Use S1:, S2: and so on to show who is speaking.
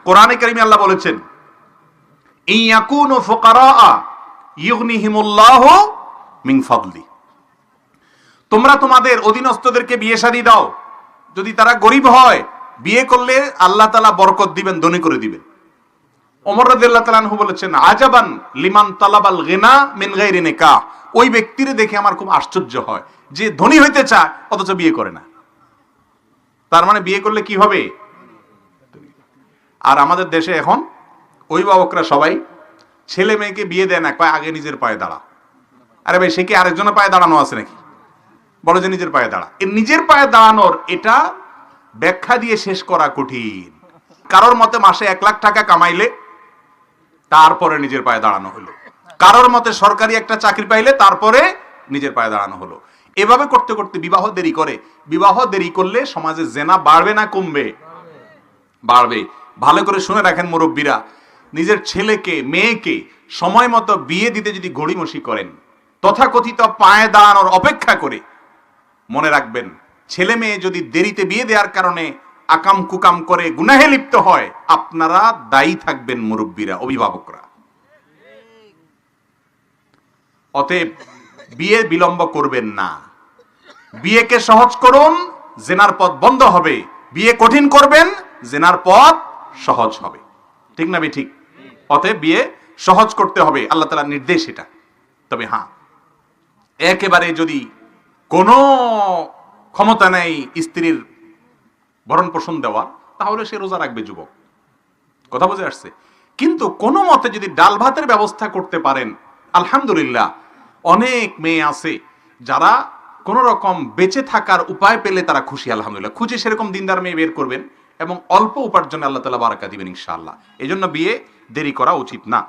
S1: কোরআনে কারিমে আল্লাহ বলেছেন, ইয়াকুনু ফুকারা ইউগনিহিমুল্লাহু মিন ফাদলি, তোমরা তোমাদের অধীনস্থদেরকে বিয়ে শাদী দাও, যদি তারা গরিব হয় বিয়ে করলে আল্লাহ তাআলা বরকত দিবেন, ধনী করে দিবেন। ওমর রাদিয়াল্লাহু তাআলা আনহু বলেছেন, আজাবান লিমান তালাবাল গিনা মিন গায়রি নিকাহ, ওই ব্যক্তিরে দেখে আমার খুব আশ্চর্য হয় যে ধনী হইতে চায় অথচ বিয়ে করে না। তার মানে বিয়ে করলে কি হবে? আর আমাদের দেশে এখন অভিভাবকরা সবাই ছেলে মেয়েকে বিয়ে দেয় না, কয় আগে নিজের পায়ে দাঁড়া। আরে ভাই, সে কি আরেকজনের পায়ে দাঁড়ানো আছে নাকি? বলো যে নিজের পায়ে দাঁড়া। এই নিজের পায়ে দাঁড়ানোর এটা ব্যাখ্যা দিয়ে শেষ করা কঠিন। কারোর মতে মাসে 1 লাখ টাকা কামাইলে তারপরে নিজের পায়ে দাঁড়ানো হলো, কারোর মতে সরকারি একটা চাকরি পাইলে তারপরে নিজের পায়ে দাঁড়ানো হলো। এভাবে করতে করতে বিবাহ দেরি করে। বিবাহ দেরি করলে সমাজে জেনা বাড়বে না কমবে? বাড়বে। ভালো করে শুনে রাখেন মুরব্বীরা, নিজের ছেলেকে মেয়েকে সময় মতো বিয়ে দিতে যদি গড়িমসি করেন, তথাকথিত পায়ে দাঁড়ানোর অপেক্ষা করে, মনে রাখবেন ছেলে মেয়ে যদি দেরিতে বিয়ে দেওয়ার কারণে আকাম কুকাম করে গুনাহে লিপ্ত হয়, আপনারা দায়ী থাকবেন মুরব্বীরা, অভিভাবকরা। অতএব বিয়ে বিলম্ব করবেন না, বিয়েকে সহজ করুন, জেনার পথ বন্ধ হবে। বিয়ে কঠিন করবেন, জেনার পথ সহজ হবে। ঠিক না ঠিক? অতএব বিয়ে সহজ করতে হবে, আল্লাহ তাআলার নির্দেশ এটা। তবে হ্যাঁ, একেবারে যদি কোনো ক্ষমতা নেই স্ত্রীর ভরণ পোষণ দেওয়া, তাহলে সে রোজা রাখবে যুবক। কথা বুঝে আসছে? কিন্তু কোনো মতে যদি ডাল ভাতের ব্যবস্থা করতে পারেন, আলহামদুলিল্লাহ। অনেক মেয়ে আছে যারা কোন রকম বেঁচে থাকার উপায় পেলে তারা খুশি, আলহামদুলিল্লাহ। খুঁজে সেরকম দিনদার মেয়ে বের করবেন এবং অল্প উপার্জনে আল্লাহ তাআলা বারাকা দিবেন ইনশাআল্লাহ। এই জন্য বিয়ে দেরি করা উচিত না।